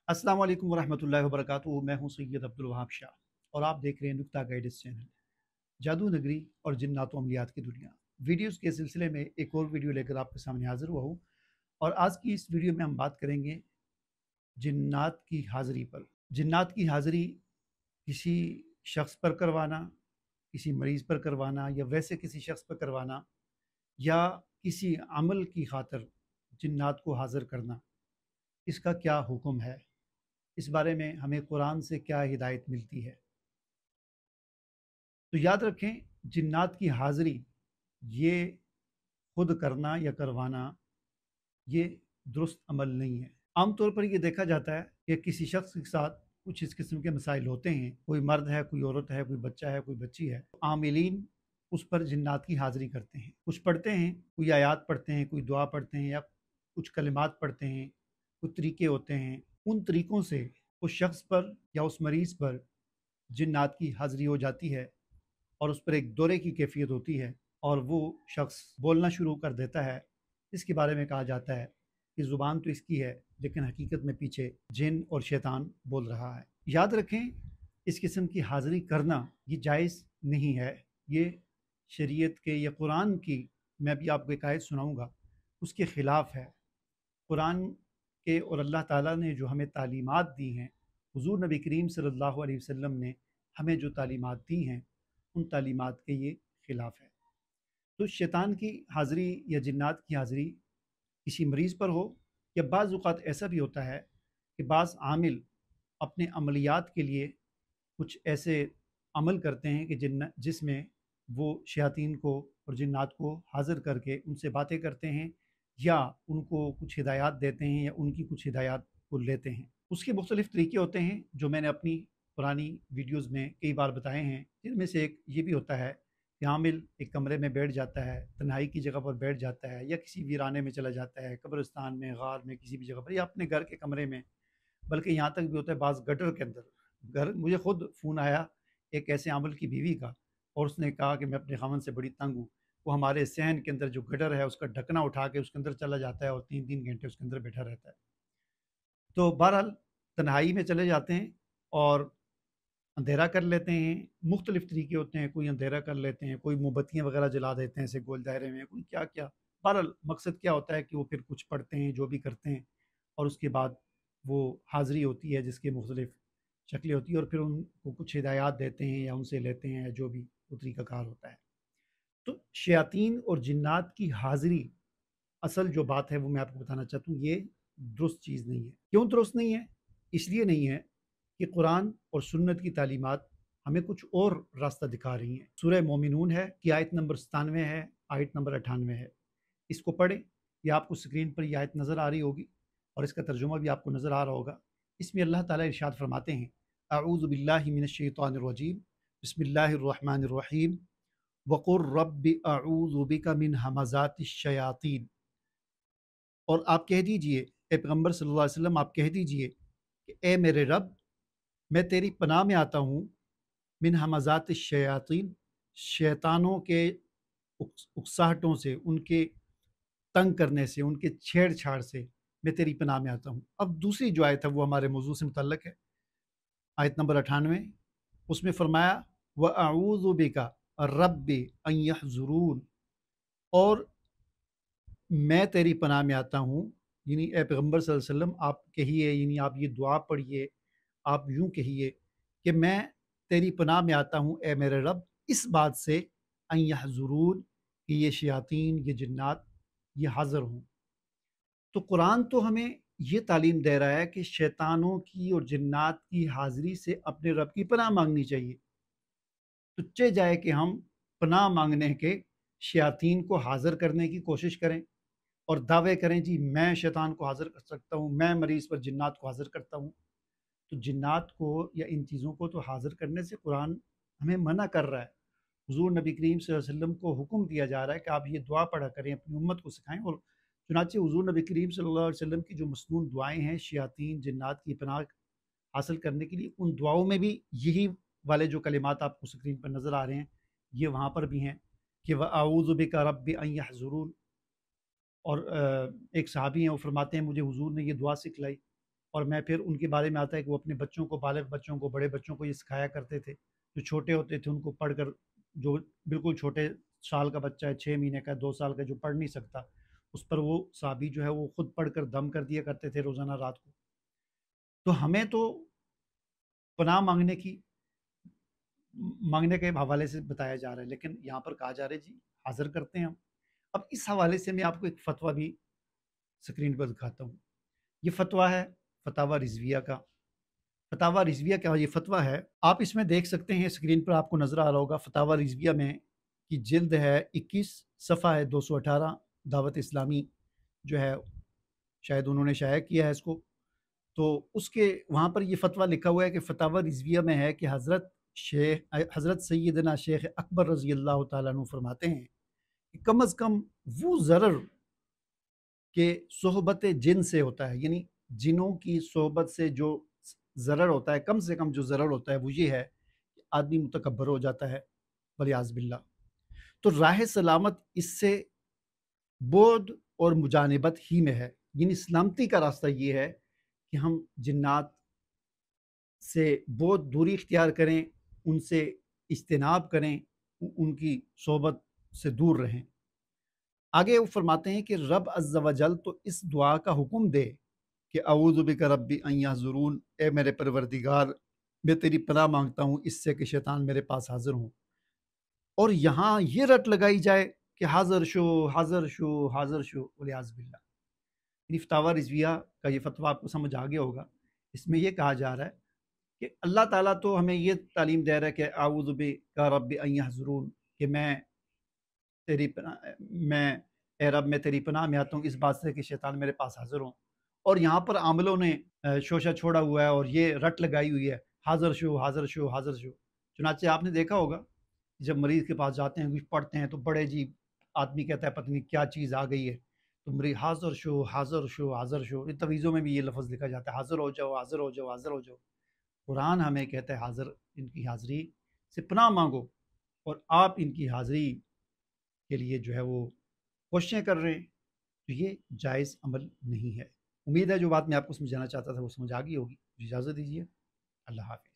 अस्सलाम वालेकुम वरहमतुल्लाहि वबरकातुहू। मैं हूं सैयद अब्दुल वहाब शाह और आप देख रहे हैं नुक्ता गाइडेंस चैनल। जादू नगरी और जिन्नात व अमलियात की दुनिया वीडियोस के सिलसिले में एक और वीडियो लेकर आपके सामने हाजिर हुआ हूँ। और आज की इस वीडियो में हम बात करेंगे जिन्नात की हाज़िरी पर। जिन्नात की हाज़िरी किसी शख्स पर करवाना, किसी मरीज़ पर करवाना या वैसे किसी शख्स पर करवाना या किसी अमल की खातिर जिन्नात को हाज़िर करना, इसका क्या हुक्म है? इस बारे में हमें कुरान से क्या हिदायत मिलती है? तो याद रखें, जिन्नात की हाज़िरी ये खुद करना या करवाना ये दुरुस्त अमल नहीं है। आम तौर पर ये देखा जाता है कि किसी शख्स के साथ कुछ इस किस्म के मसाइल होते हैं, कोई मर्द है, कोई औरत है, कोई बच्चा है, कोई बच्ची है, आमिलीन उस पर जिन्नात की हाज़िरी करते हैं। कुछ पढ़ते हैं, कोई आयात पढ़ते हैं, कोई दुआ पढ़ते हैं या कुछ कलिमात पढ़ते हैं, कुछ तरीके होते हैं। उन तरीकों से उस शख्स पर या उस मरीज़ पर जिन्नात की हाज़िरी हो जाती है और उस पर एक दौरे की कैफियत होती है और वो शख्स बोलना शुरू कर देता है। इसके बारे में कहा जाता है कि ज़ुबान तो इसकी है लेकिन हकीकत में पीछे जिन और शैतान बोल रहा है। याद रखें, इस किस्म की हाज़िरी करना ये जायज़ नहीं है। ये शरीयत के या कुरान की, मैं अभी आपको एक आयत सुनाऊँगा, उसके ख़िलाफ़ है। कुरान के और अल्लाह ताला ने जो हमें तालीमात दी हैं, हुज़ूर नबी करीम सल्लल्लाहु अलैहि वसल्लम ने हमें जो तालीमात दी हैं, उन तालीमात के ये ख़िलाफ़ है। तो शैतान की हाज़िरी या जिन्नात की हाज़िरी किसी मरीज़ पर हो, या बाज़ औक़ात ऐसा भी होता है कि बाज़ आमिल अपने अमलियात के लिए कुछ ऐसे अमल करते हैं कि जिसमें वो शयातीन को और जिन्नात को हाज़िर करके उनसे बातें करते हैं या उनको कुछ हिदायत देते हैं या उनकी कुछ हिदायत को लेते हैं। उसके मुख्तलिफ़ तरीके होते हैं जो मैंने अपनी पुरानी वीडियोज़ में कई बार बताए हैं। जिनमें से एक ये भी होता है कि आमिल एक कमरे में बैठ जाता है, तन्हाई की जगह पर बैठ जाता है या किसी वीराने में चला जाता है, कब्रिस्तान में, गार में, किसी भी जगह पर या अपने घर के कमरे में, बल्कि यहाँ तक भी होता है बाज़ गटर के अंदर। घर मुझे खुद फ़ोन आया एक ऐसे आमिल की बीवी का, और उसने कहा कि मैं अपने ख़ावंद से बड़ी तंग हूँ। वो हमारे सहन के अंदर जो गटर है उसका ढकना उठा के उसके अंदर चला जाता है और 3-3 घंटे उसके अंदर बैठा रहता है। तो बहरहाल तन्हाई में चले जाते हैं और अंधेरा कर लेते हैं। मुख्तलिफ़ तरीके होते हैं, कोई अंधेरा कर लेते हैं, कोई मोमबत्तियाँ वगैरह जला देते हैं ऐसे गोल दायरे में, कोई क्या-क्या। बहरहाल मकसद क्या होता है कि वो फिर कुछ पढ़ते हैं, जो भी करते हैं, और उसके बाद वो हाज़िरी होती है जिसकी मुख्तलिफ़ शक्लें होती हैं और फिर उनको कुछ हिदायत देते हैं या उनसे लेते हैं, जो भी वो तरीक़ाकार होता है। तो शयातीन और जिन्नात की हाज़िरी, असल जो बात है वो मैं आपको बताना चाहता हूँ, ये दुरुस्त चीज़ नहीं है। क्यों दुरुस्त नहीं है? इसलिए नहीं है कि कुरान और सुन्नत की तालीमात हमें कुछ और रास्ता दिखा रही हैं। सूरह मोमिनून है कि आयत नंबर 97 है, आयत नंबर 98 है। इसको पढ़ें, ये आपको स्क्रीन पर ये आयत नज़र आ रही होगी और इसका तर्जुमा भी आपको नज़र आ रहा होगा। इसमें अल्लाह ताला इरशाद फरमाते हैं, अऊज़ु बिल्लाहि मिनश शैतानिर रजीम, बिस्मिल्लाहिर रहमानिर रहीम, वक़ुर रब्बि अऊज़ु बिका मिन हमाज़ातिश शयातीन। और आप कह दीजिए, ए पैगम्बर सल्लल्लाहु अलैहि वसल्लम, आप कह दीजिए कि ए मेरे रब, मैं तेरी पनाह में आता हूँ मिन हमाज़ात शयातीन, शैतानों के उकसाहटों से, उनके तंग करने से, उनके छेड़छाड़ से मैं तेरी पनाह में आता हूँ। अब दूसरी जो आयत है वो हमारे मौजू से मुतल्लक है, आयत नंबर 98। उसमें फरमाया व अऊज़ु बिका रब्बि अन यहज़ुरून, और मैं तेरी पनाह में आता हूँ, यानी ए पैगम्बर सल्लल्लाहु अलैहि वसल्लम आप कहिए, यानी आप ये दुआ पढ़िए, आप यूँ कहिए कि मैं तेरी पनाह में आता हूँ ए मेरे रब, इस बात से अन यहज़ुरून कि ये शयातीन, ये जिन्नात ये हाज़िर हों। तो कुरान तो हमें ये तालीम दे रहा है कि शैतानों की और जिन्नात की हाज़िरी से अपने रब की पनाह मांगनी चाहिए। तो चे जाए कि हम पनाह मांगने के शयातीन को हाज़िर करने की कोशिश करें और दावे करें जी मैं शैतान को हाज़िर कर सकता हूँ, मैं मरीज़ पर जिन्नात को हाज़िर करता हूँ। तो जिन्नात को या इन चीज़ों को तो हाज़िर करने से कुरान हमें मना कर रहा है। हुज़ूर नबी करीम सल्लल्लाहु अलैहि वसल्लम को हुक्म दिया जा रहा है कि आप ये दुआ पढ़ा करें, अपनी उम्मत को सिखाएँ। और चुनांचे हुज़ूर नबी करीम सल्लल्लाहु अलैहि वसल्लम की जो मसनून दुआएँ हैं शयातीन जिन्नात की पनाह हासिल करने के लिए, उन दुआओं में भी यही वाले जो कलिमात आपको स्क्रीन पर नज़र आ रहे हैं, ये वहाँ पर भी हैं कि व अऊज़ु बिका रब्बि अन यहज़ुरून। और एक सहाबी हैं, वो फरमाते हैं मुझे हुज़ूर ने ये दुआ सिखलाई اور میں پھر ان کے بارے میں آتا ہے کہ وہ اپنے بچوں کو، بالغ بچوں کو، بڑے بچوں کو یہ سکھایا کرتے تھے، جو چھوٹے ہوتے تھے ان کو پڑھ کر، جو بالکل چھوٹے سال کا بچہ ہے، 6 مہینے کا، 2 سال کا، جو پڑھ نہیں سکتا، اس پر وہ صحابی جو ہے وہ خود پڑھ کر دم کر دیا کرتے تھے روزانہ رات کو۔ تو ہمیں تو پناہ مانگنے کے حوالے سے بتایا جا رہا ہے، لیکن یہاں پر کہا جا رہا ہے جی حاضر کرتے ہیں ہم۔ اب اس حوالے سے میں آپ کو ایک فتویٰ بھی سکرین پر دکھاتا ہوں۔ یہ فتویٰ ہے فتاوی رضویہ کا۔ فتاوی رضویہ کا یہ فتویٰ ہے، آپ اس میں دیکھ سکتے ہیں، اسکرین پر آپ کو نظر آ رہا ہوگا، فتاوی رضویہ میں کی جلد ہے 21، صفحہ ہے 218، دعوت اسلامی جو ہے شاید انہوں نے شائع کیا ہے اس کو، تو اس کے وہاں پر یہ فتویٰ لکھا ہوا ہے کہ فتاوی رضویہ میں ہے کہ حضرت سیدنا شیخ اکبر رضی اللہ تعالیٰ عنہ فرماتے ہیں کہ کم از کم وہ ضرر کہ صحبت جن سے ہوتا ہے، یعنی جنوں کی صحبت سے جو ضرر ہوتا ہے، کم سے کم جو ضرر ہوتا ہے وہ یہ ہے کہ آدمی متکبر ہو جاتا ہے ولیعاذ باللہ۔ تو راہ سلامت اس سے بعد اور مجانبت ہی میں ہے، یعنی سلامتی کا راستہ یہ ہے کہ ہم جنات سے بہت دوری اختیار کریں، ان سے اجتناب کریں، ان کی صحبت سے دور رہیں۔ آگے وہ فرماتے ہیں کہ رب عز و جل تو اس دعا کا حکم دے کہ اعوذ بک ربی ان یحضرون، اے میرے پروردگار میں تیری پناہ مانگتا ہوں اس سے کہ شیطان میرے پاس حاضر ہوں، اور یہاں یہ رٹ لگائی جائے کہ حاضر شو حاضر شو حاضر شو ولیعاذ باللہ۔ یعنی فتاوی رضویہ کا یہ فتویٰ آپ کو سمجھ آ گیا ہوگا، اس میں یہ کہا جا رہا ہے کہ اللہ تعالیٰ تو ہمیں یہ تعلیم دے رہا ہے کہ اعوذ بک ربی ان یحضرون، کہ میں اے رب میں تیری پناہ میں آتا ہوں اس بات سے کہ شیطان میرے پاس حاضر ہوں، اور یہاں پر عاملوں نے شوشہ چھوڑا ہوا ہے اور یہ رٹ لگائی ہوئی ہے حاضر شو حاضر شو حاضر شو۔ چنانچہ آپ نے دیکھا ہوگا جب مریض کے پاس جاتے ہیں کچھ پڑھتے ہیں تو بڑے جی آدمی کہتا ہے پتہ نہیں کیا چیز آ گئی ہے، تو مریض حاضر شو حاضر شو حاضر شو، یہ تعویذوں میں بھی یہ لفظ لکھا جاتا ہے حاضر ہو جاؤ حاضر ہو جاؤ حاضر ہو جاؤ۔ قرآن ہمیں کہتا ہے حاضر، ان کی حاضری سے پناہ مانگو، اور آپ ان کی حاضری کے لیے جو ہے وہ کوششیں کر رہے ہیں، تو یہ جائز عمل نہیں ہے۔ امید ہے جو بات میں آپ کو سمجھانا چاہتا تھا وہ سمجھ آ گئی ہوگی۔ اجازت دیجیے، اللہ حافظ۔